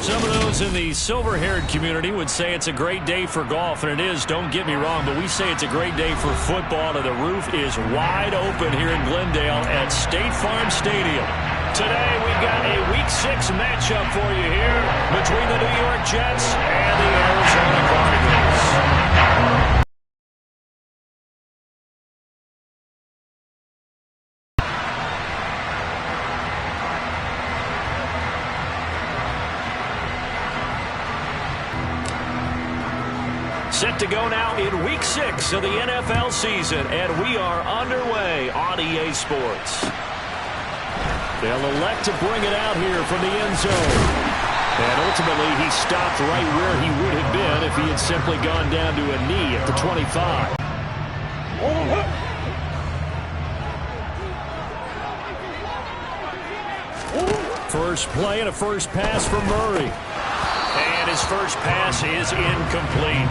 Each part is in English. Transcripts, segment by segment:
Some of those in the silver-haired community would say it's a great day for golf, and it is, don't get me wrong, but we say it's a great day for football, and the roof is wide open here in Glendale at State Farm Stadium. Today, we've got a Week 6 matchup for you here between the New York Jets and the Arizona Cardinals. Set to go now in Week 6 of the NFL season, and we are underway on EA Sports. They'll elect to bring it out here from the end zone. And ultimately, he stopped right where he would have been if he had simply gone down to a knee at the 25. First play and a first pass from Murray. And his first pass is incomplete.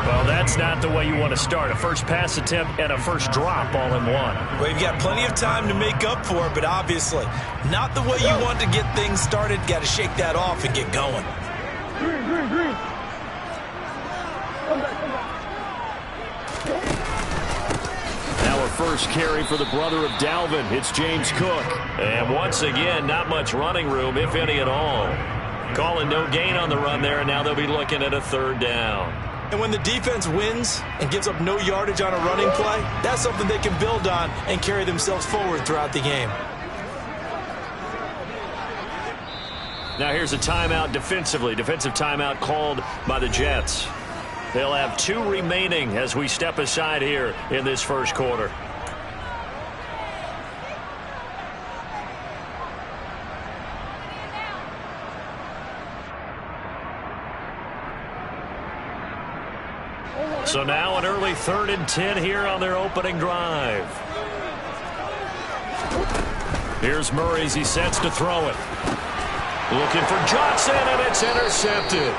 Well, that's not the way you want to start. A first pass attempt and a first drop all in one. Well, you've got plenty of time to make up for it, but obviously not the way you want to get things started. Got to shake that off and get going. Now a first carry for the brother of Dalvin. It's James Cook. And once again, not much running room, if any at all. Calling no gain on the run there, and now they'll be looking at a third down. And when the defense wins and gives up no yardage on a running play, that's something they can build on and carry themselves forward throughout the game. Now here's a timeout defensively. Defensive timeout called by the Jets. They'll have 2 remaining as we step aside here in this first quarter. So now an early 3rd and 10 here on their opening drive. Here's Murray as he sets to throw it. Looking for Johnson, and it's intercepted.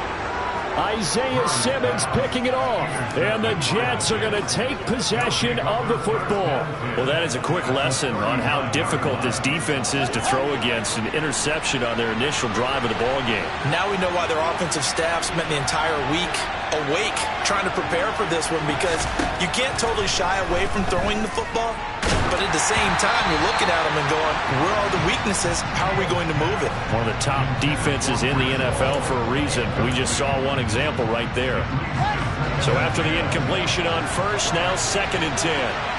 Isaiah Simmons picking it off. And the Jets are going to take possession of the football. Well, that is a quick lesson on how difficult this defense is to throw against. An interception on their initial drive of the ball game. Now we know why their offensive staff spent the entire week awake trying to prepare for this one, because you can't totally shy away from throwing the football, but at the same time you're looking at them and going, where are the weaknesses? How are we going to move it? One of the top defenses in the NFL for a reason. We just saw one example right there. So after the incompletion on first, now 2nd and 10.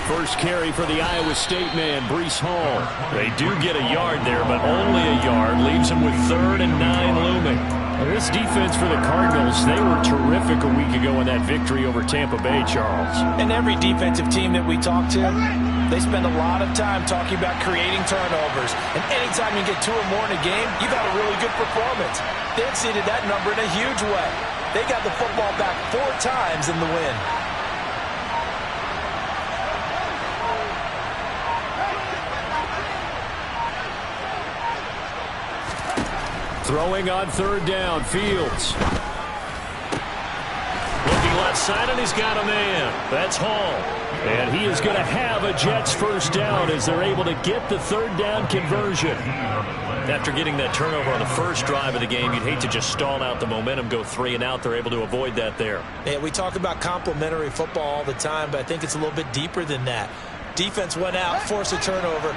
First carry for the Iowa State man, Breece Hall. They do get a yard there, but only a yard. Leaves them with 3rd and 9 looming. And this defense for the Cardinals, they were terrific a week ago in that victory over Tampa Bay, Charles. And every defensive team that we talk to, they spend a lot of time talking about creating turnovers. And anytime you get 2 or more in a game, you've had a really good performance. They exceeded that number in a huge way. They got the football back 4 times in the win. Throwing on 3rd down, Fields. Looking left side, and he's got a man. That's Hall. And he is going to have a Jets first down as they're able to get the 3rd down conversion. After getting that turnover on the first drive of the game, you'd hate to just stall out the momentum, go 3 and out. They're able to avoid that there. Yeah, we talk about complementary football all the time, but I think it's a little bit deeper than that. Defense went out, forced a turnover,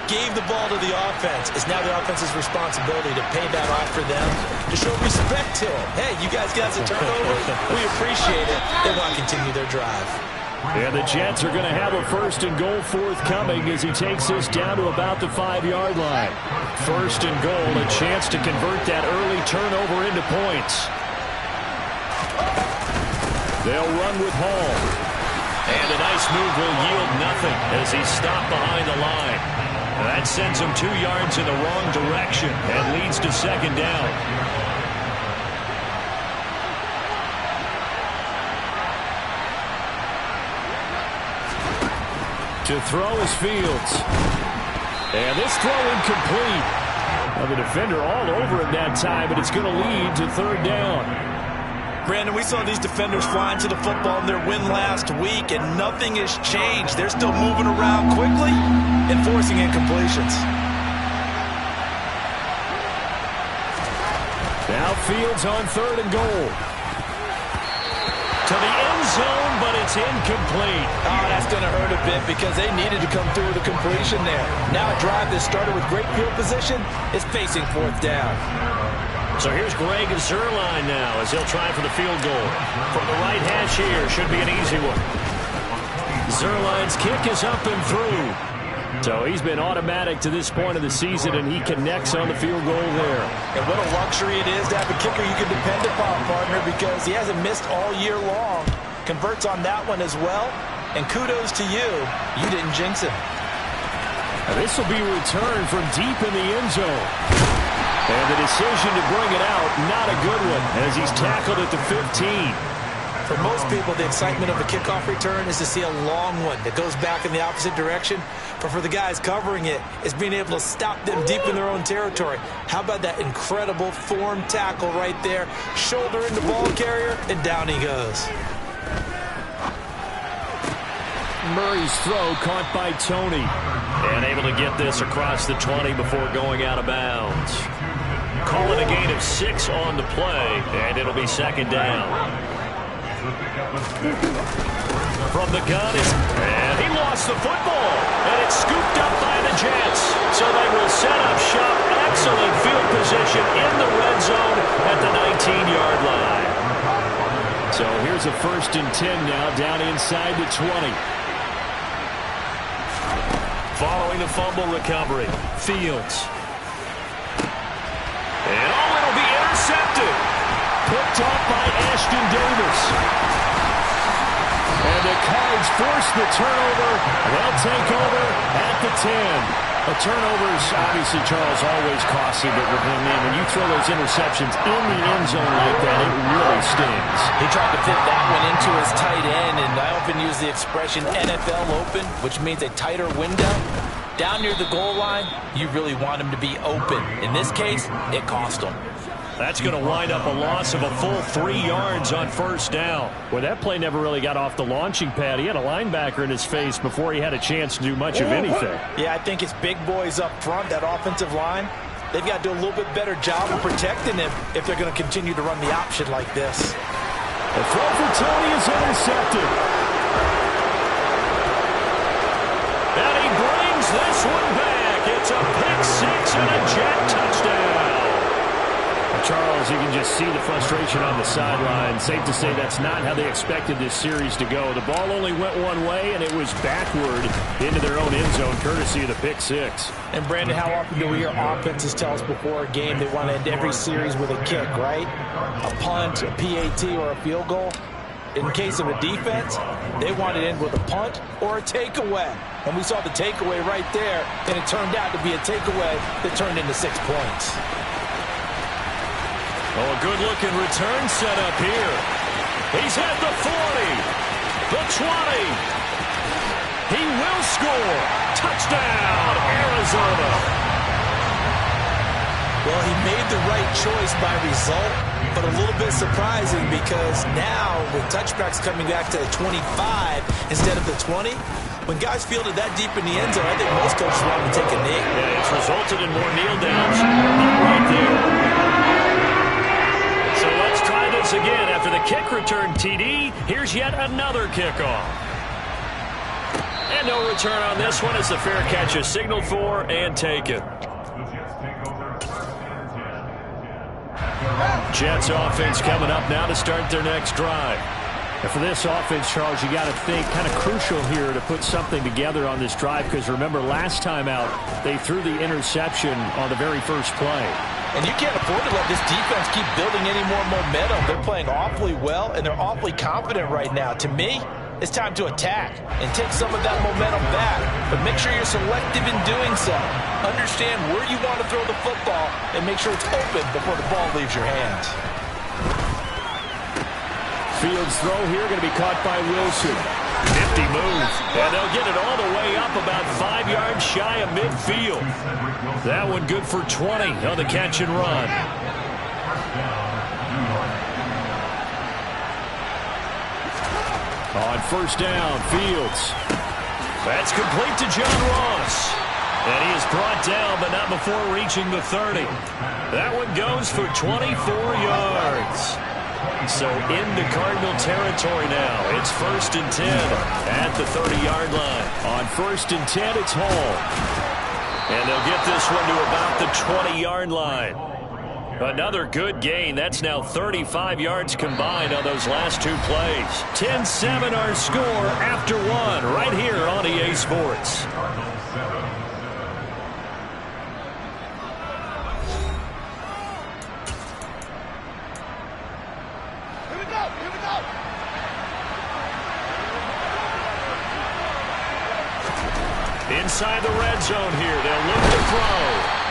gave the ball to the offense. It's now the offense's responsibility to pay that off for them, to show respect to them. Hey, you guys got a turnover. We appreciate it. They want to continue their drive. And the Jets are going to have a 1st and goal forthcoming as he takes this down to about the 5-yard line. 1st and goal, a chance to convert that early turnover into points. They'll run with Hall. And a nice move will yield nothing as he's stopped behind the line. That sends him 2 yards in the wrong direction and leads to 2nd down. To throw is Fields. And this throw incomplete. Well, the defender all over him that time, but it's going to lead to 3rd down. Brandon, we saw these defenders flying to the football in their win last week, and nothing has changed. They're still moving around quickly and forcing incompletions. Fields on 3rd and goal. To the end zone, but it's incomplete. Oh, that's going to hurt a bit because they needed to come through with a completion there. Now a drive that started with great field position is facing 4th down. So here's Greg Zuerlein now as he'll try for the field goal. From the right hash here, should be an easy one. Zuerlein's kick is up and through. So he's been automatic to this point of the season, and he connects on the field goal there. And what a luxury it is to have a kicker you can depend upon, partner, because he hasn't missed all year long. Converts on that one as well. And kudos to you. You didn't jinx him. This will be returned from deep in the end zone. And the decision to bring it out, not a good one, as he's tackled at the 15. For most people, the excitement of a kickoff return is to see a long one that goes back in the opposite direction. But for the guys covering it, it's being able to stop them deep in their own territory. How about that incredible form tackle right there? Shoulder in the ball carrier, and down he goes. Murray's throw caught by Tawny. And able to get this across the 20 before going out of bounds. Call it a gain of 6 on the play, and it'll be 2nd down. From the gun, and he lost the football, and it's scooped up by the Jets. So they will set up shop. Excellent field position in the red zone at the 19-yard line. So here's a 1st and 10 now, down inside the 20. Following the fumble recovery, Fields. And it'll be intercepted. Picked off by Ashton Davis. And the Cards force the turnover. They'll take over at the 10. A turnover's obviously, Charles, always costly, but when you throw those interceptions in the end zone like that, it really stings. He tried to fit that one into his tight end, and I often use the expression NFL open, which means a tighter window. Down near the goal line, you really want him to be open. In this case, it cost him. That's going to wind up a loss of a full 3 yards on 1st down. Well, that play never really got off the launching pad. He had a linebacker in his face before he had a chance to do much of anything. Yeah, I think it's big boys up front, that offensive line. They've got to do a little bit better job of protecting him if they're going to continue to run the option like this. The throw for Tawny is intercepted. And he brings this one back. It's a pick 6 and a Jet touchdown. Charles, you can just see the frustration on the sideline. Safe to say that's not how they expected this series to go. The ball only went one way, and it was backward into their own end zone, courtesy of the pick 6. And, Brandon, how often do we hear offenses tell us before a game they want to end every series with a kick, right? A punt, a PAT, or a field goal. In case of a defense, they want to end with a punt or a takeaway. And we saw the takeaway right there, and it turned out to be a takeaway that turned into 6 points. Oh, a good-looking return set up here. He's at the 40, the 20. He will score. Touchdown, Arizona. Well, he made the right choice by result, but a little bit surprising because now with touchbacks coming back to the 25 instead of the 20, when guys fielded that deep in the end zone, I think most coaches want to take a knee. Yeah, it's resulted in more kneel downs right there. So let's try this again. After the kick return TD, here's yet another kickoff. And no return on this one as the fair catch is signaled for and taken. Jets offense coming up now to start their next drive. And for this offense, Charles, you got to think kind of crucial here to put something together on this drive because remember last time out they threw the interception on the very first play. And you can't afford to let this defense keep building any more momentum. They're playing awfully well, and they're awfully confident right now. To me, it's time to attack and take some of that momentum back. But make sure you're selective in doing so. Understand where you want to throw the football and make sure it's open before the ball leaves your hands. Fields throw here going to be caught by Wilson. Nifty move. And they'll get it all the way up about 5 yards shy of midfield. That one good for 20 on the catch and run. On 1st down, Fields. That's complete to John Ross. And he is brought down, but not before reaching the 30. That one goes for 24 yards. So into Cardinal territory now. It's 1st and 10 at the 30-yard line. On 1st and 10, it's Hall. And they'll get this one to about the 20-yard line. Another good gain. That's now 35 yards combined on those last 2 plays. 10-7 our score after 1 right here on EA Sports. Inside the red zone here. They'll look to throw.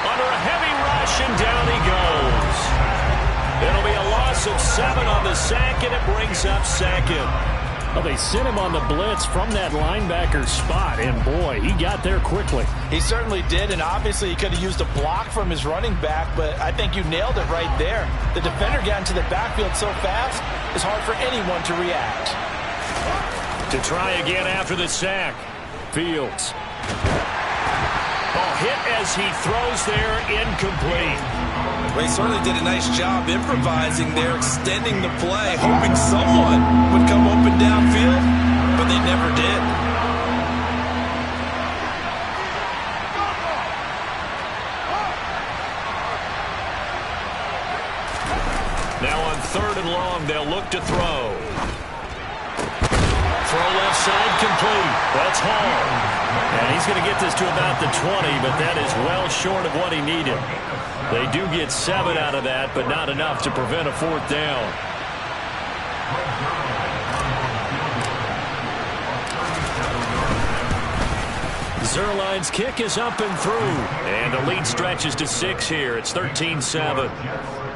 Under a heavy rush, and down he goes. It'll be a loss of 7 on the sack, and it brings up 2nd. Well, they sent him on the blitz from that linebacker spot, and boy, he got there quickly. He certainly did, and obviously he could have used a block from his running back, but I think you nailed it right there. The defender got into the backfield so fast, it's hard for anyone to react. To try again after the sack. Fields. Ball hit as he throws there, incomplete. Well, he certainly did a nice job improvising there, extending the play, hoping someone would come open downfield, but they never did. Now on 3rd and long, they'll look to throw. Throw left side complete. That's Hall. And he's going to get this to about the 20, but that is well short of what he needed. They do get 7 out of that, but not enough to prevent a 4th down. Zerline's kick is up and through. And the lead stretches to 6 here. It's 13-7.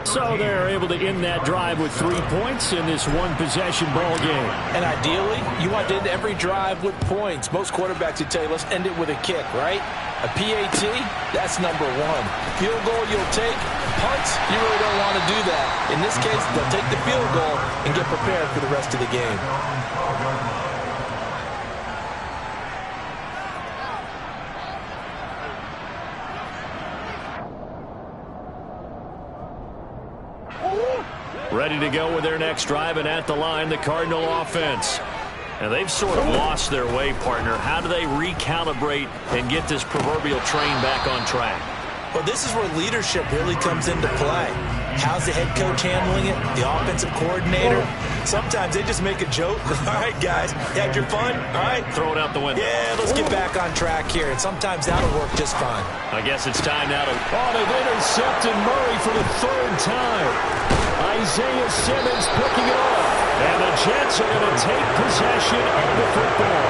So they're able to end that drive with 3 points in this one-possession ball game. And ideally, you want to end every drive with points. Most quarterbacks would tell you, let's end it with a kick, right? A PAT, that's number 1. Field goal you'll take. Punts, you really don't want to do that. In this case, they'll take the field goal and get prepared for the rest of the game. Ready to go with their next drive, and at the line, the Cardinal offense. And they've sort of lost their way, partner. How do they recalibrate and get this proverbial train back on track? Well, this is where leadership really comes into play. How's the head coach handling it? The offensive coordinator? Sometimes they just make a joke. All right, guys, you had your fun? All right. Throw it out the window. Yeah, let's get back on track here. And sometimes that'll work just fine. I guess it's time now to... Oh, they've intercepted Murray for the 3rd time. Isaiah Simmons picking it off. And the Jets are going to take possession of the football.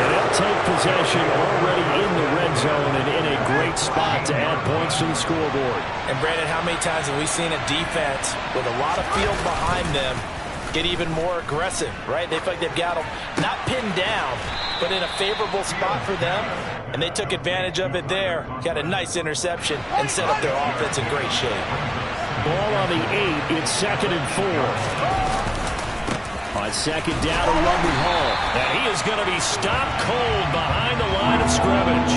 And they'll take possession already in the red zone and in a great spot to add points to the scoreboard. And, Brandon, how many times have we seen a defense with a lot of field behind them get even more aggressive, right? They feel like they've got them not pinned down, but in a favorable spot for them. And they took advantage of it there. Got a nice interception and set up their offense in great shape. Ball on the 8. It's 2nd and 4. On 2nd down to run with Hall. And he is going to be stopped cold behind the line of scrimmage.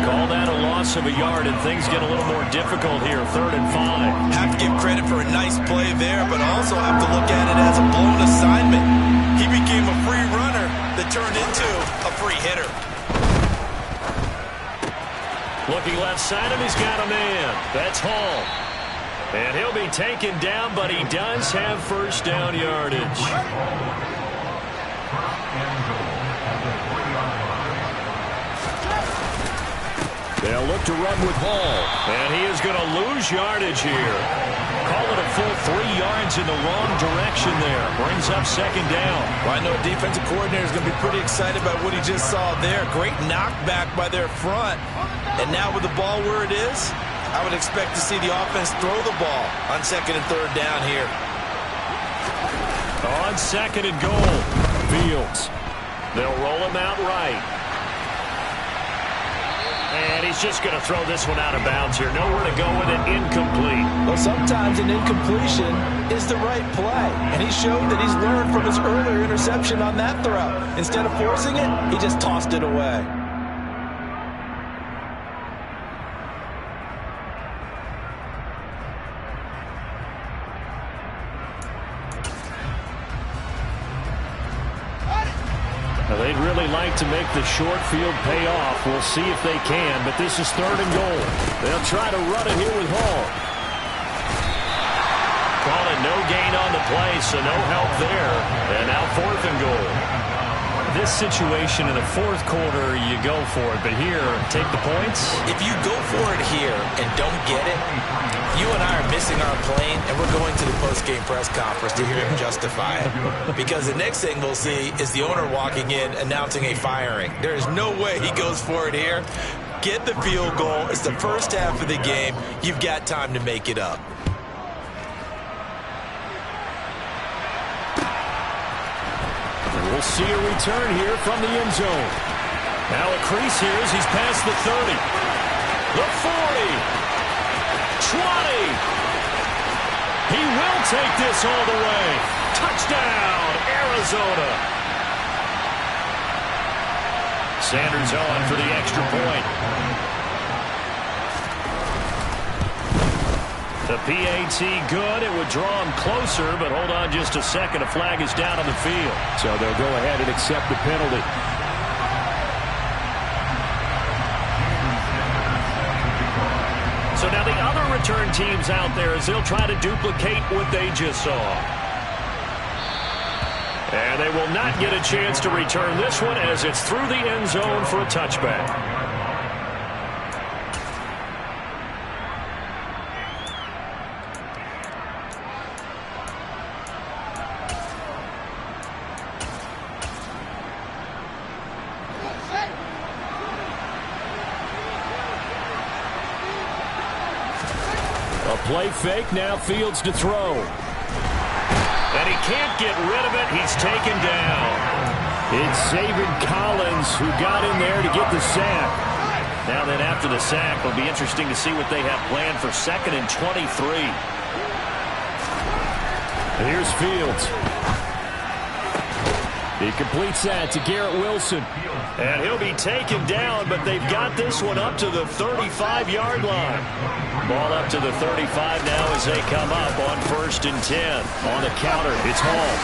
Call that a loss of a yard, and things get a little more difficult here. 3rd and 5. Have to give credit for a nice play there, but also have to look at it as a blown assignment. He became a free runner that turned into a free hitter. Looking left side, and he's got a man. That's Hall. And he'll be taken down, but he does have 1st down yardage. They'll look to run with Hall. And he is going to lose yardage here. Call it a full 3 yards in the wrong direction there. Brings up 2nd down. Well, I know a defensive coordinator is going to be pretty excited about what he just saw there. Great knockback by their front. And now with the ball where it is, I would expect to see the offense throw the ball on 2nd and 3rd down here. On 2nd and goal, Fields. They'll roll him out right. And he's just going to throw this one out of bounds here. Nowhere to go with it. Incomplete. Well, sometimes an incompletion is the right play. And he showed that he's learned from his earlier interception on that throw. Instead of forcing it, he just tossed it away. tonight to make the short field pay off. We'll see if they can, but this is 3rd and goal. They'll try to run it here with Hall. Call it no gain on the play, so no help there. And now 4th and goal. This situation in the 4th quarter, you go for it. But here, take the points. If you go for it here and don't get it, you and I are missing our plane, and we're going to the post-game press conference to hear him justify it. Because the next thing we'll see is the owner walking in announcing a firing. There is no way he goes for it here. Get the field goal. It's the first half of the game. You've got time to make it up. We'll see a return here from the end zone. Now a crease here as he's past the 30. The 40. 20. He will take this all the way. Touchdown, Arizona. Sanders on for the extra point. The PAT good. It would draw him closer, but hold on just a second. A flag is down on the field. So they'll go ahead and accept the penalty. So now the other return teams out there as they'll try to duplicate what they just saw. And they will not get a chance to return this one as it's through the end zone for a touchback. Play fake, now Fields to throw. And he can't get rid of it. He's taken down. It's Zaven Collins who got in there to get the sack. Now then after the sack, it'll be interesting to see what they have planned for 2nd and 23. And here's Fields. He completes that to Garrett Wilson. And he'll be taken down, but they've got this one up to the 35-yard line. Ball up to the 35 now as they come up on 1st and 10. On the counter, it's Hall.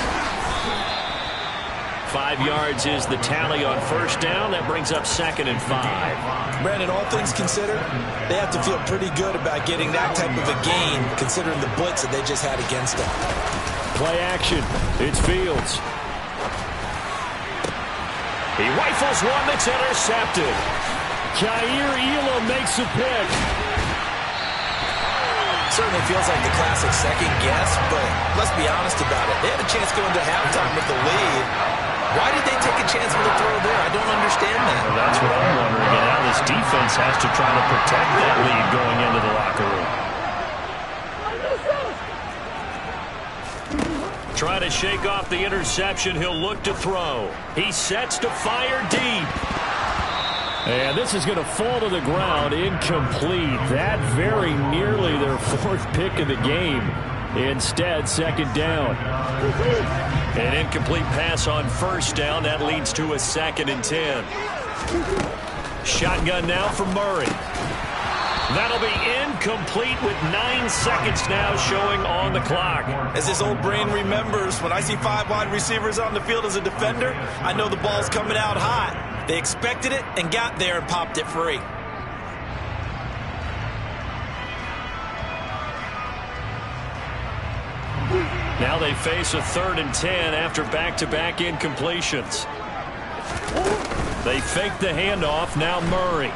5 yards is the tally on 1st down. That brings up 2nd and 5. Brandon, all things considered, they have to feel pretty good about getting that type of a gain, considering the blitz that they just had against them. Play action. It's Fields. He rifles one that's intercepted. Jair Elam makes a pick. Certainly feels like the classic second guess, but let's be honest about it. They had a chance going to halftime with the lead. Why did they take a chance with a throw there? I don't understand that. Well, that's what I'm wondering. And now this defense has to try to protect that lead going into the locker room. Trying to shake off the interception. He'll look to throw. He sets to fire deep. And this is going to fall to the ground. Incomplete. That very nearly their 4th pick of the game. Instead, 2nd down. An incomplete pass on 1st down. That leads to a 2nd and 10. Shotgun now for Murray. That'll be incomplete with 9 seconds now showing on the clock. As his old brain remembers, when I see 5 wide receivers on the field as a defender, I know the ball's coming out hot. They expected it and got there and popped it free. Now they face a 3rd and 10 after back-to-back incompletions. They fake the handoff. Now Murray.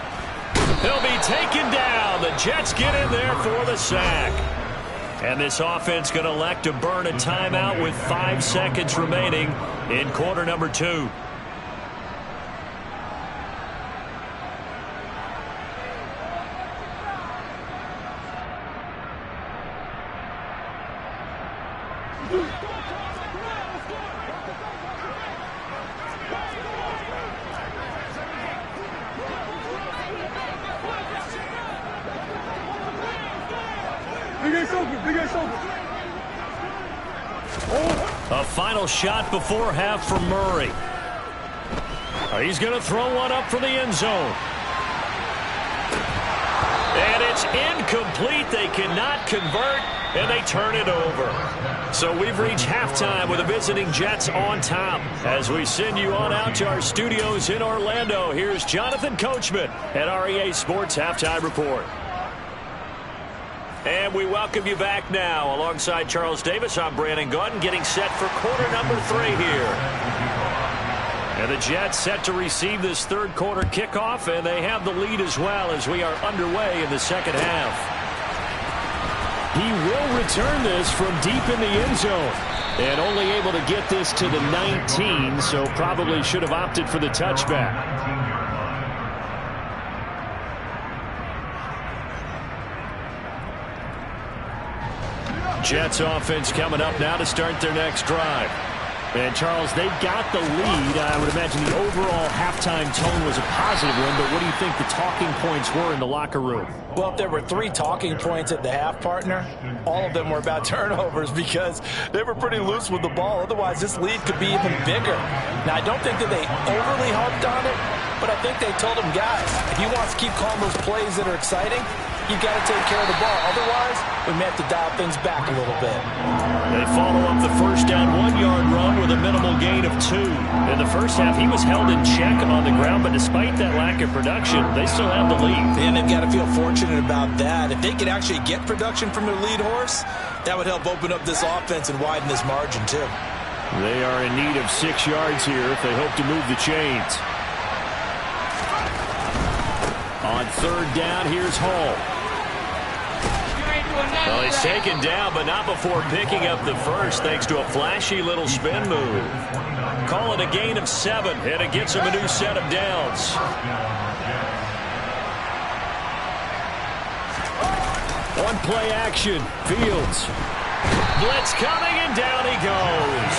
He'll be taken down. The Jets get in there for the sack. And this offense going to elect to burn a timeout with 5 seconds remaining in quarter number 2. A final shot before half for Murray. He's going to throw one up for the end zone. And it's incomplete. They cannot convert, and they turn it over. So we've reached halftime with the visiting Jets on top. As we send you on out to our studios in Orlando, here's Jonathan Coachman at REA Sports Halftime Report. And we welcome you back now. Alongside Charles Davis, I'm Brandon Gaudin, getting set for quarter number 3 here. And the Jets set to receive this third quarter kickoff, and they have the lead as well as we are underway in the second half. He will return this from deep in the end zone. And only able to get this to the 19, so probably should have opted for the touchback. Jets offense coming up now to start their next drive. And, Charles, they've got the lead. I would imagine the overall halftime tone was a positive one, but what do you think the talking points were in the locker room? Well, if there were 3 talking points at the half, partner, all of them were about turnovers because they were pretty loose with the ball. Otherwise, this lead could be even bigger. Now, I don't think that they overly harped on it, but I think they told him, guys, if he wants to keep calling those plays that are exciting, you've got to take care of the ball. Otherwise, we may have to dial things back a little bit. They follow up the first down 1-yard run with a minimal gain of 2. In the first half, he was held in check on the ground, but despite that lack of production, they still have the lead. And they've got to feel fortunate about that. If they could actually get production from their lead horse, that would help open up this offense and widen this margin, too. They are in need of 6 yards here if they hope to move the chains. On third down, here's Hall. Well, he's taken down, but not before picking up the first, thanks to a flashy little spin move. Call it a gain of 7, and it gets him a new set of downs. One play action, Fields. Blitz coming, and down he goes.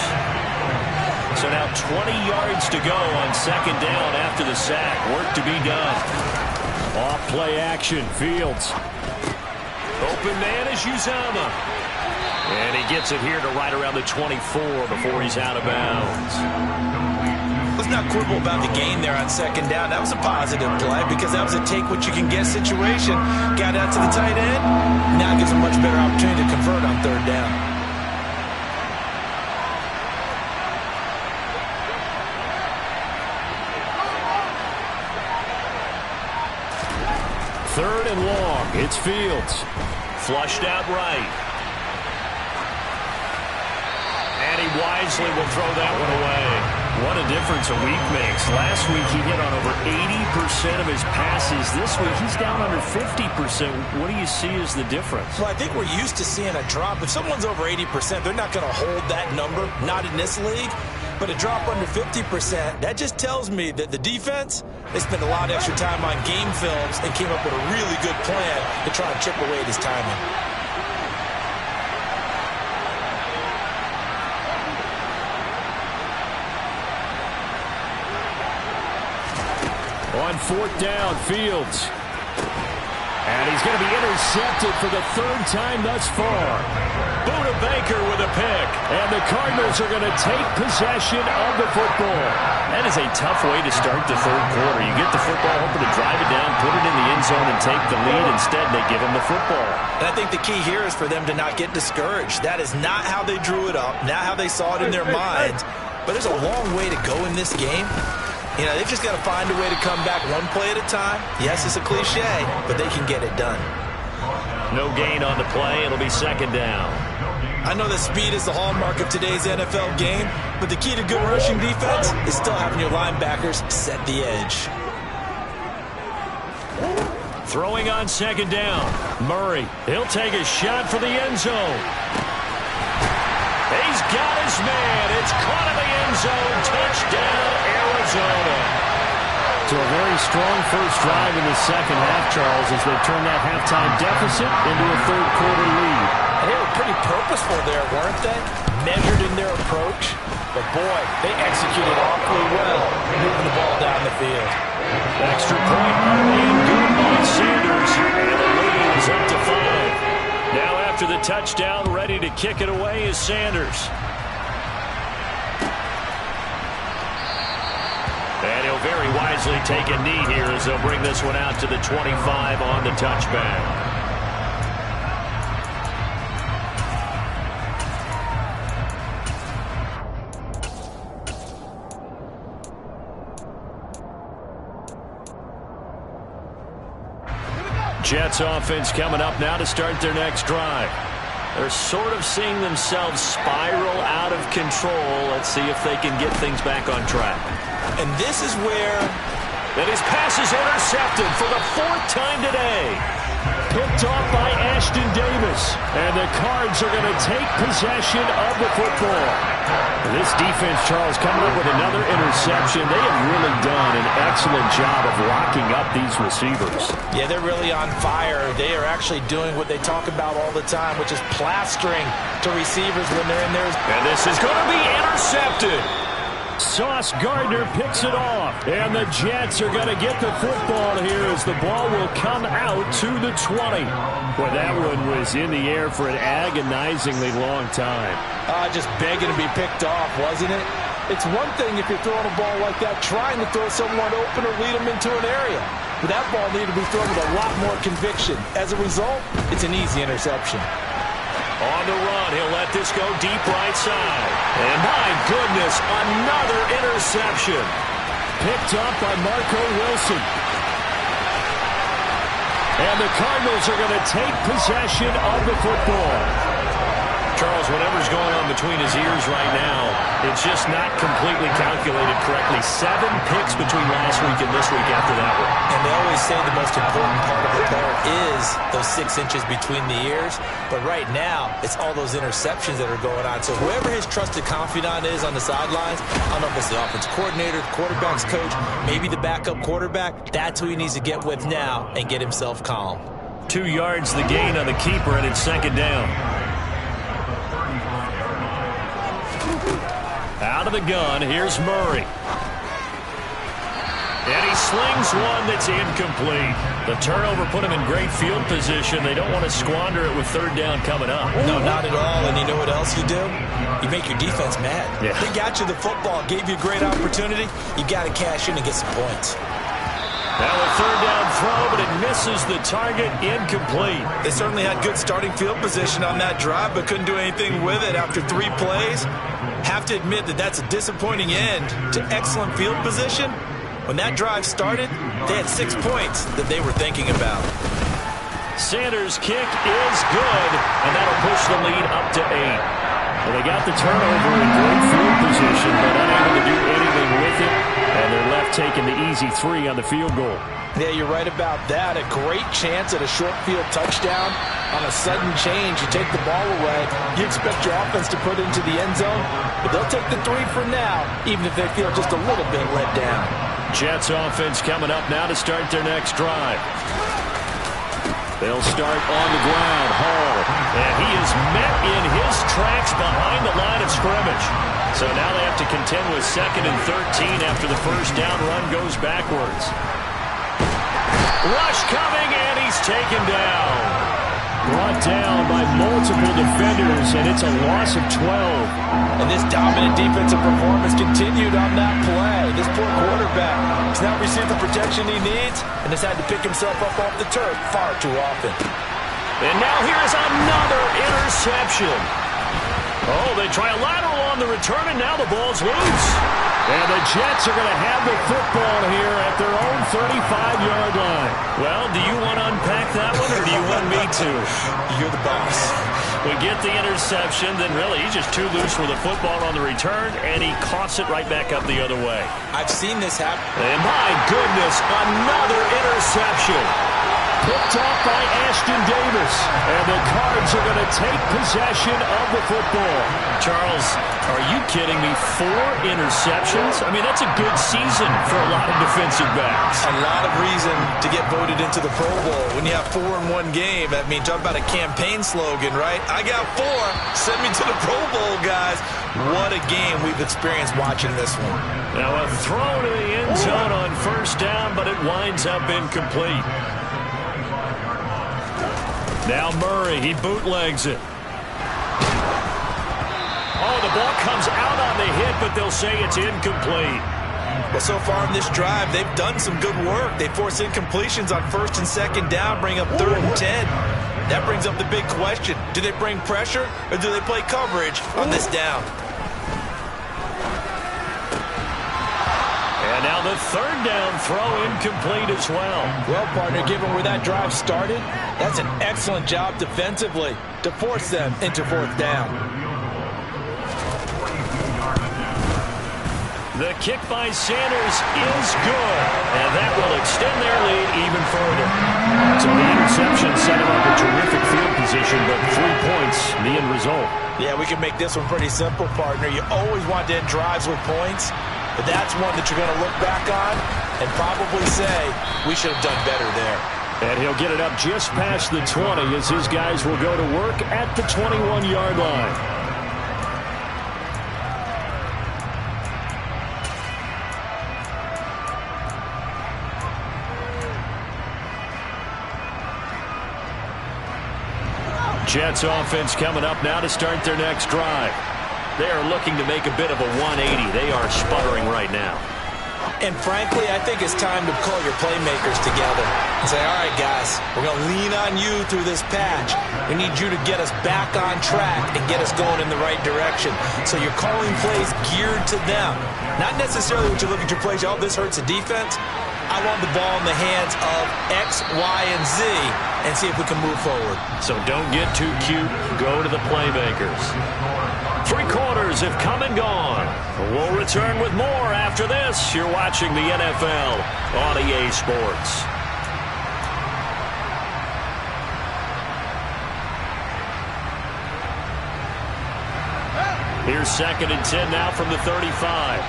So now 20 yards to go on second down after the sack. Work to be done. Off play action, Fields. Open man is Uzama. And he gets it here to right around the 24 before he's out of bounds. Let's not quibble about the gain there on second down. That was a positive play because that was a take-what-you-can-get situation. Got out to the tight end. Now gives a much better opportunity to convert on third down. Third and long. It's Fields. Flushed out right. And he wisely will throw that one away. What a difference a week makes. Last week he hit on over 80% of his passes. This week he's down under 50%. What do you see as the difference? Well, I think we're used to seeing a drop. If someone's over 80%, they're not going to hold that number. Not in this league. But a drop under 50%, that just tells me that the defense, they spent a lot of extra time on game films and came up with a really good plan to try and chip away at his timing. On fourth down, Fields. And he's going to be intercepted for the third time thus far. Buda Baker with a pick. And the Cardinals are going to take possession of the football. That is a tough way to start the third quarter. You get the football, hoping to drive it down, put it in the end zone, and take the lead. Instead, they give him the football. And I think the key here is for them to not get discouraged. That is not how they drew it up, not how they saw it in their minds. But there's a long way to go in this game. You know, they've just got to find a way to come back one play at a time. Yes, it's a cliche, but they can get it done. No gain on the play. It'll be second down. I know that speed is the hallmark of today's NFL game, but the key to good rushing defense is still having your linebackers set the edge. Throwing on second down. Murray, he'll take a shot for the end zone. He's got his man. It's caught in the end zone. Touchdown, Arizona. So a very strong first drive in the second half, Charles, as they turn that halftime deficit into a third quarter lead. And they were pretty purposeful there, weren't they? Measured in their approach. But boy, they executed awfully well, moving the ball down the field. Extra point early and good by Sanders. And the lead is up to 5. Now after the touchdown, ready to kick it away is Sanders. And he'll very wisely take a knee here as they'll bring this one out to the 25 on the touchback. Jets offense coming up now to start their next drive. They're sort of seeing themselves spiral out of control. Let's see if they can get things back on track. And this is where... And his pass is intercepted for the 4th time today. Picked off by Ashton Davis. And the Cards are going to take possession of the football. This defense, Charles, coming up with another interception. They have really done an excellent job of locking up these receivers. Yeah, they're really on fire. They are actually doing what they talk about all the time, which is plastering to receivers when they're in there. And this is going to be intercepted. Sauce Gardner picks it off. And the Jets are going to get the football here as the ball will come out to the 20. Boy, that one was in the air for an agonizingly long time. Just begging to be picked off, wasn't it? It's one thing if you're throwing a ball like that, trying to throw someone open or lead them into an area. But that ball needed to be thrown with a lot more conviction. As a result, it's an easy interception. On the run, he'll let this go deep right side. And my goodness, another interception. Picked up by Marco Wilson. And the Cardinals are going to take possession of the football. Charles, whatever's going on between his ears right now, it's just not completely calculated correctly. 7 picks between last week and this week after that one. And they always say the most important part of the player is those 6 inches between the ears. But right now, it's all those interceptions that are going on. So whoever his trusted confidant is on the sidelines, I don't know if it's the offense coordinator, the quarterback's coach, maybe the backup quarterback, that's who he needs to get with now and get himself calm. 2 yards the gain on the keeper, and it's 2nd down. Out of the gun, here's Murray. And he slings one that's incomplete. The turnover put him in great field position. They don't want to squander it with 3rd down coming up. No, not at all. And you know what else you do? You make your defense mad. Yeah. They got you the football, gave you a great opportunity. You got to cash in and get some points. Now a 3rd down throw, but it misses the target, incomplete. They certainly had good starting field position on that drive, but couldn't do anything with it after 3 plays. Have to admit that that's a disappointing end to excellent field position. When that drive started, they had 6 points that they were thinking about. Sanders' kick is good, and that'll push the lead up to 8. Well, they got the turnover in great field position, but unable to do anything with it, and they're left taking the easy 3 on the field goal. Yeah, you're right about that. A great chance at a short field touchdown. On a sudden change, you take the ball away. You expect your offense to put it into the end zone, but they'll take the 3 for now, even if they feel just a little bit let down. Jets offense coming up now to start their next drive. They'll start on the ground. Hall. And he is met in his tracks behind the line of scrimmage. So now they have to contend with 2nd and 13 after the 1st down run goes backwards. Rush coming, and he's taken down. Brought down by multiple defenders, and it's a loss of 12. And this dominant defensive performance continued on that play. This poor quarterback has now received the protection he needs and has had to pick himself up off the turf far too often. And now here is another interception. Oh, they try a lateral on the return, and now the ball's loose. And the Jets are going to have the football here at their own 35-yard line. Well, do you want to unpack that one, or do you want me to? You're the boss. We get the interception, then really he's just too loose with the football on the return, and he coughs it right back up the other way. I've seen this happen. And my goodness, another interception. Picked off by Ashton Davis. And the Cards are going to take possession of the football. Charles, are you kidding me? 4 interceptions? I mean, that's a good season for a lot of defensive backs. A lot of reason to get voted into the Pro Bowl. When you have 4 in one game, I mean, talk about a campaign slogan, right? I got 4. Send me to the Pro Bowl, guys. What a game we've experienced watching this one. Now a throw to the end zone on 1st down, but it winds up incomplete. Now Murray, he bootlegs it. Oh, the ball comes out on the hit, but they'll say it's incomplete. Well, so far in this drive, they've done some good work. They force incompletions on 1st and 2nd down, bring up 3rd and 10. That brings up the big question. Do they bring pressure or do they play coverage on this down? And now the 3rd down throw incomplete as well. Well, partner, given where that drive started, that's an excellent job defensively to force them into 4th down. The kick by Sanders is good, and that will extend their lead even further. So the interception set him up a terrific field position, but 3 points, the end result. Yeah, we can make this one pretty simple, partner. You always want to end drives with points, but that's one that you're going to look back on and probably say, we should have done better there. And he'll get it up just past the 20 as his guys will go to work at the 21-yard line. Jets offense coming up now to start their next drive. They are looking to make a bit of a 180. They are sputtering right now. And frankly, I think it's time to call your playmakers together and say, all right, guys, we're going to lean on you through this patch. We need you to get us back on track and get us going in the right direction. So you're calling plays geared to them. Not necessarily when you look at your plays, oh, this hurts the defense. I want the ball in the hands of X, Y, and Z and see if we can move forward. So don't get too cute. Go to the playmakers. 3 quarters have come and gone. We'll return with more after this. You're watching the NFL on EA Sports. Here's 2nd and 10 now from the 35.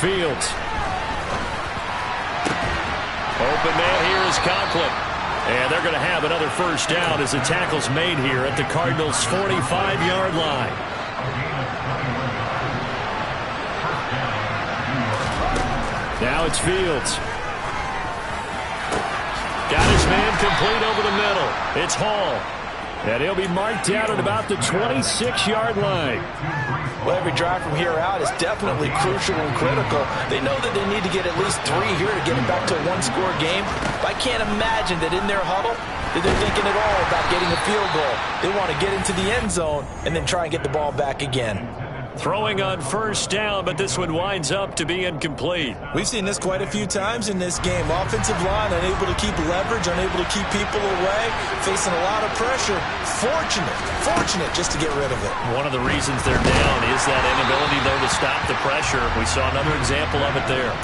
Fields. Open man here is Conklin. And they're going to have another 1st down as the tackle's made here at the Cardinals' 45-yard line. Now it's Fields. Got his man complete over the middle. It's Hall. And he'll be marked down at about the 26-yard line. Well, every drive from here out is definitely crucial and critical. They know that they need to get at least 3 here to get it back to a 1-score game. But I can't imagine that in their huddle that they're thinking at all about getting a field goal. They want to get into the end zone and then try and get the ball back again. Throwing on 1st down, but this one winds up to be incomplete. We've seen this quite a few times in this game. Offensive line unable to keep leverage, unable to keep people away, facing a lot of pressure. Fortunate just to get rid of it. One of the reasons they're down is that inability, though, to stop the pressure. We saw another example of it there.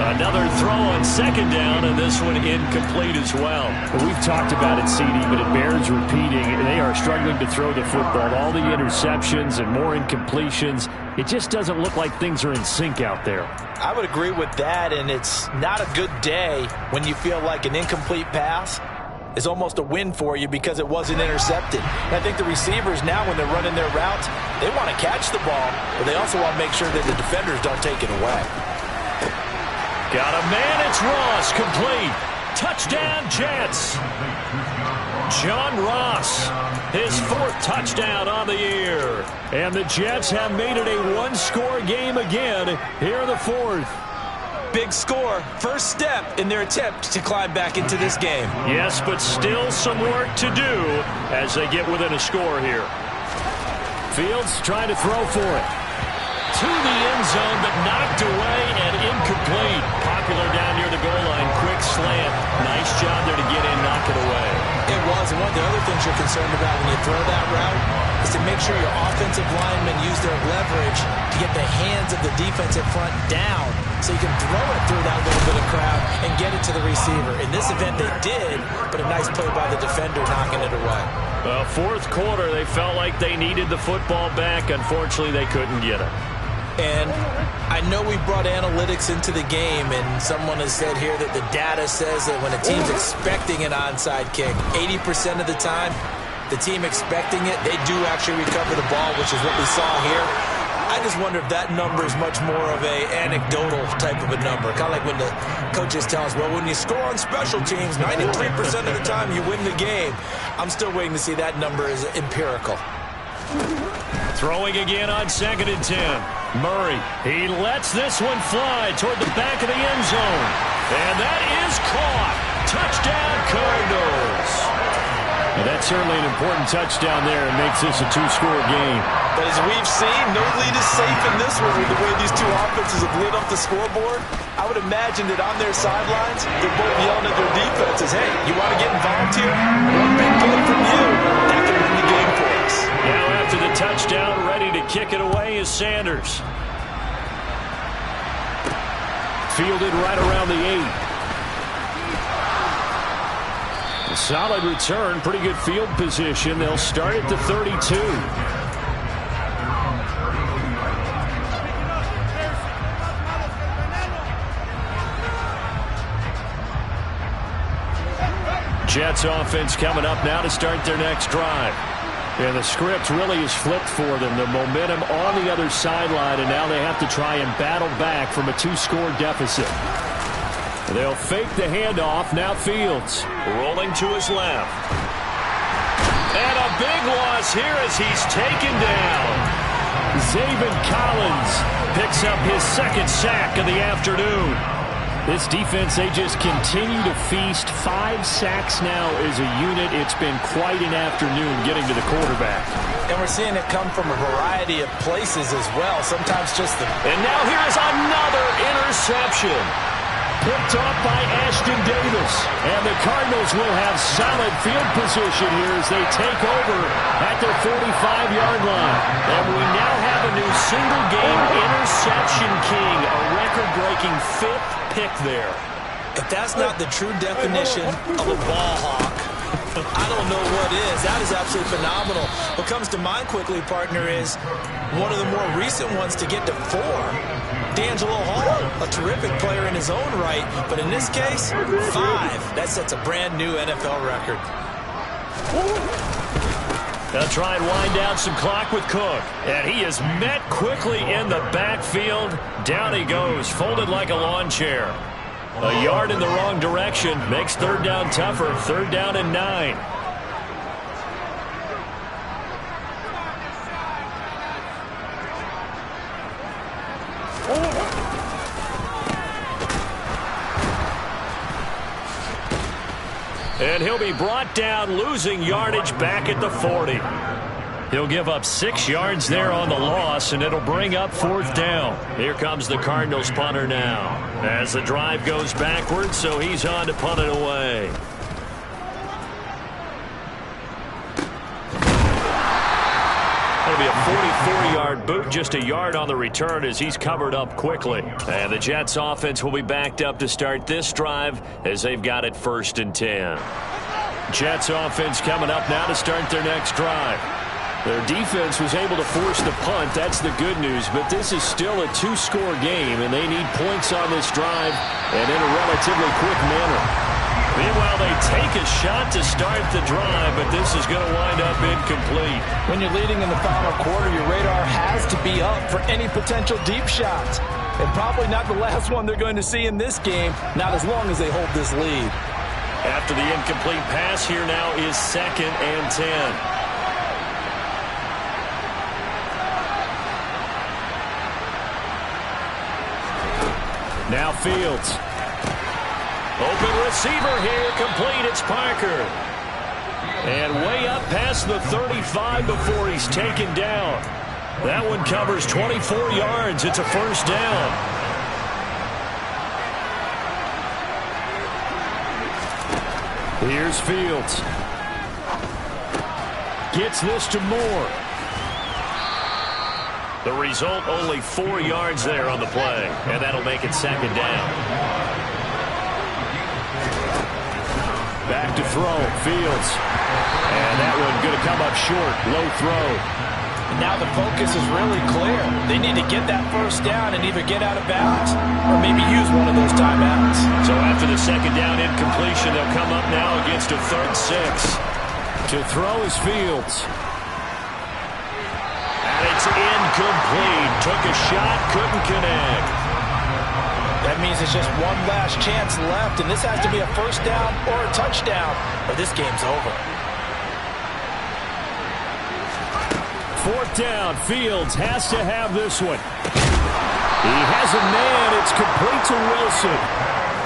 Another throw on 2nd down, and this one incomplete as well. We've talked about it, CD, but it bears repeating. They are struggling to throw the football. All the interceptions and more incompletions. It just doesn't look like things are in sync out there. I would agree with that, and it's not a good day when you feel like an incomplete pass is almost a win for you because it wasn't intercepted. And I think the receivers now, when they're running their routes, they want to catch the ball, but they also want to make sure that the defenders don't take it away. Got a man, it's Ross, complete. Touchdown, Jets. John Ross, his 4th touchdown on the year. And the Jets have made it a 1-score game again here in the 4th. Big score, 1st step in their attempt to climb back into this game. Yes, but still some work to do as they get within a score here. Fields trying to throw for it. To the end zone, but knocked away and incomplete. Popular down near the goal line. Quick slant. Nice job there to get in, knock it away. It was, and one of the other things you're concerned about when you throw that route is to make sure your offensive linemen use their leverage to get the hands of the defensive front down so you can throw it through that little bit of crowd and get it to the receiver. In this event, they did, but a nice play by the defender knocking it away. Well, 4th quarter, they felt like they needed the football back. Unfortunately, they couldn't get it. And I know we brought analytics into the game, and someone has said here that the data says that when a team's expecting an onside kick, 80% of the time, the team expecting it, they do actually recover the ball, which is what we saw here. I just wonder if that number is much more of a anecdotal type of a number. Kind of like when the coaches tell us, well, when you score on special teams, 93% of the time you win the game. I'm still waiting to see that number is empirical. Throwing again on 2nd and 10. Murray, he lets this one fly toward the back of the end zone. And that is caught. Touchdown, Cardinals. Well, that's certainly an important touchdown there and makes this a 2-score game. But as we've seen, no lead is safe in this one with the way these two offenses have lit up the scoreboard. I would imagine that on their sidelines, they're both yelling at their defenses, hey, you want to get involved here? One big play from you, that can win the game for us. Now after the touchdown, ready to kick it away is Sanders. Fielded right around the 8. A solid return, pretty good field position. They'll start at the 32. Jets offense coming up now to start their next drive. And the script really is flipped for them. The momentum on the other sideline, and now they have to try and battle back from a 2-score deficit. They'll fake the handoff. Now Fields rolling to his left. And a big loss here as he's taken down. Zaven Collins picks up his 2nd sack of the afternoon. This defense, they just continue to feast. 5 sacks now as a unit. It's been quite an afternoon getting to the quarterback. And we're seeing it come from a variety of places as well. Sometimes just the... And now here is another interception. Picked off by Ashton Davis. And the Cardinals will have solid field position here as they take over at their 45-yard line. And we now have a new single-game interception king, a record-breaking 5th pick there. If that's not the true definition of a ball hawk, I don't know what is. That is absolutely phenomenal. What comes to mind quickly, partner, is one of the more recent ones to get to 4. D'Angelo Hall, a terrific player in his own right, but in this case, 5. That sets a brand new NFL record. They'll try and wind down some clock with Cook. And he is met quickly in the backfield. Down he goes, folded like a lawn chair. A yard in the wrong direction makes 3rd down tougher. 3rd down and 9. And he'll be brought down, losing yardage back at the 40. He'll give up 6 yards there on the loss, and it'll bring up 4th down. Here comes the Cardinals punter now. As the drive goes backwards, so he's on to punt it away. That'll be a 44-yard boot, just a yard on the return as he's covered up quickly. And the Jets offense will be backed up to start this drive as they've got it 1st and 10. Jets offense coming up now to start their next drive. Their defense was able to force the punt. That's the good news, but this is still a 2-score game, and they need points on this drive and in a relatively quick manner. Meanwhile, they take a shot to start the drive, but this is going to wind up incomplete. When you're leading in the final quarter, your radar has to be up for any potential deep shots. And probably not the last one they're going to see in this game, not as long as they hold this lead. After the incomplete pass, here now is 2nd and 10. Now Fields. Open receiver here, complete, it's Parker. And way up past the 35 before he's taken down. That one covers 24 yards, it's a 1st down. Here's Fields. Gets this to Moore. The result, only 4 yards there on the play, and that'll make it 2nd down. Back to throw, Fields. And that one going to come up short, low throw. Now the focus is really clear. They need to get that 1st down and either get out of bounds or maybe use one of those timeouts. So after the 2nd down incompletion, they'll come up now against a 3rd and 6. To throw is Fields. And it's incomplete. Took a shot, couldn't connect. That means it's just one last chance left, and this has to be a 1st down or a touchdown, or this game's over. 4th down. Fields has to have this one. He has a man. It's complete to Wilson.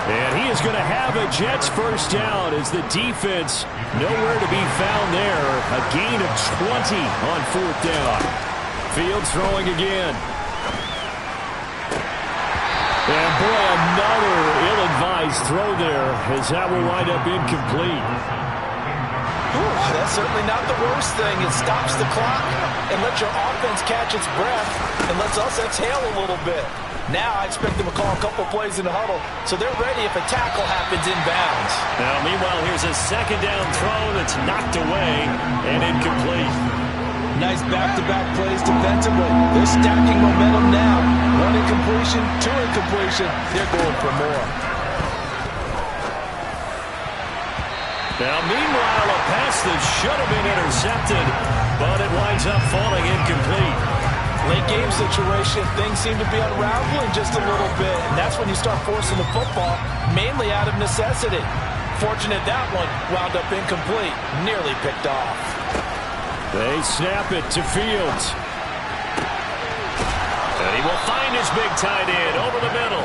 And he is going to have a Jets first down as the defense nowhere to be found there. A gain of 20 on 4th down. Fields throwing again. And boy, another ill-advised throw there as that will wind up incomplete. Ooh, that's certainly not the worst thing. It stops the clock and lets your offense catch its breath and lets us exhale a little bit. Now I expect them to call a couple plays in the huddle so they're ready if a tackle happens inbounds. Now, meanwhile, here's a 2nd down throw that's knocked away and incomplete. Nice back-to-back plays defensively. They're stacking momentum now. 1 incompletion, 2 incompletion. They're going for more. Now, meanwhile, a pass that should have been intercepted, but it winds up falling incomplete. Late game situation, things seem to be unraveling just a little bit, and that's when you start forcing the football, mainly out of necessity. Fortunate that one wound up incomplete, nearly picked off. They snap it to Fields. And he will find his big tight end over the middle.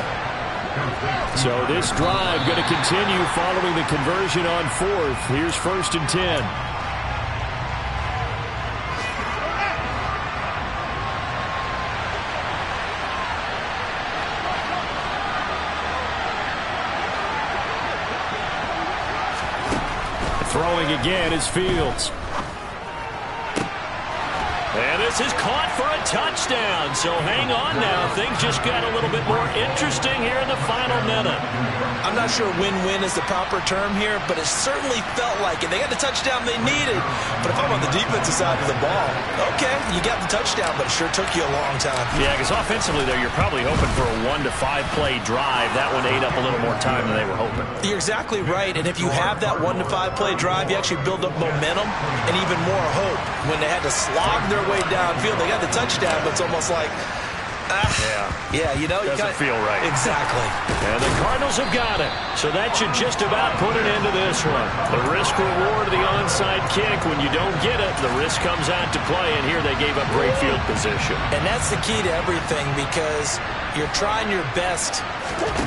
So this drive going to continue following the conversion on 4th. Here's 1st and 10. Throwing again is Fields. And this is caught for a touchdown. So hang on now. Things just got a little bit more interesting here in the final minute. I'm not sure win-win is the proper term here, but it certainly felt like it. They got the touchdown they needed. But if I'm on the defensive side of the ball, okay, you got the touchdown, but it sure took you a long time. Yeah, because offensively, though, you're probably hoping for a 1 to 5 play drive. That one ate up a little more time than they were hoping. You're exactly right. And if you have that 1 to 5 play drive, you actually build up momentum and even more hope. When they had to slog their way downfield, they got the touchdown, but it's almost like, yeah, you know, doesn't feel right. Exactly. And the Cardinals have got it. So that should just about put an end to this one. The risk reward of the onside kick. When you don't get it, the risk comes out to play. And here they gave up great field position. And that's the key to everything, because you're trying your best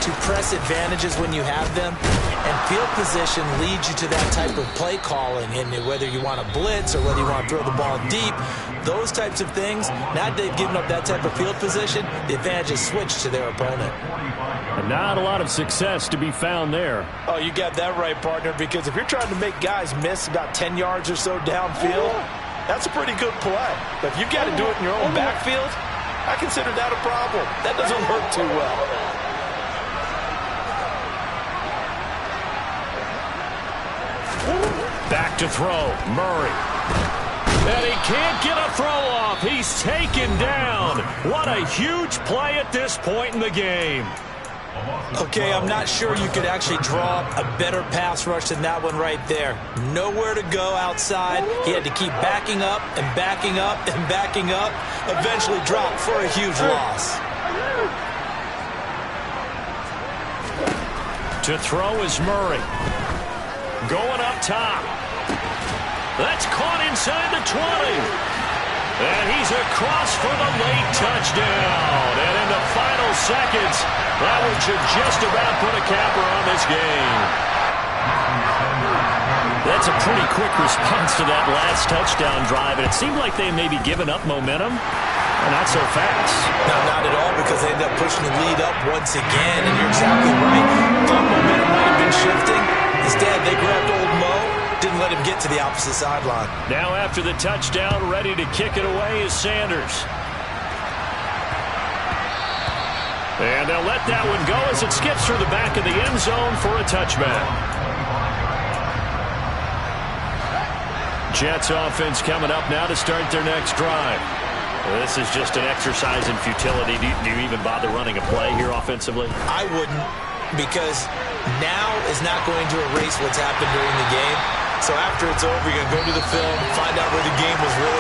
to press advantages when you have them, and field position leads you to that type of play calling. And whether you want to blitz or whether you want to throw the ball deep, those types of things, now that they've given up that type of field position, the advantage is switched to their opponent. And not a lot of success to be found there. Oh, you got that right, partner, because if you're trying to make guys miss about 10 yards or so downfield, that's a pretty good play. But if you've got to do it in your own backfield, I consider that a problem. That doesn't work too well. Back to throw, Murray. And he can't get a throw off. He's taken down. What a huge play at this point in the game. Okay, I'm not sure you could actually draw up a better pass rush than that one right there. Nowhere to go outside. He had to keep backing up and backing up and backing up. Eventually dropped for a huge loss. To throw is Murray. Going up top. That's caught inside the 20. And he's across for the late touchdown. And in the final seconds, that one should just about put a capper on this game. That's a pretty quick response to that last touchdown drive. And it seemed like they may be giving up momentum. Not so fast. No, not at all, because they ended up pushing the lead up once again. And you're exactly right. Thought momentum might have been shifting. Instead, they grabbed old Mo, didn't let him get to the opposite sideline. Now after the touchdown, ready to kick it away is Sanders. And they'll let that one go as it skips through the back of the end zone for a touchback. Jets offense coming up now to start their next drive. This is just an exercise in futility. Do you even bother running a play here offensively? I wouldn't, because now is not going to erase what's happened during the game. So after it's over, you're going to go to the film, find out where the game was really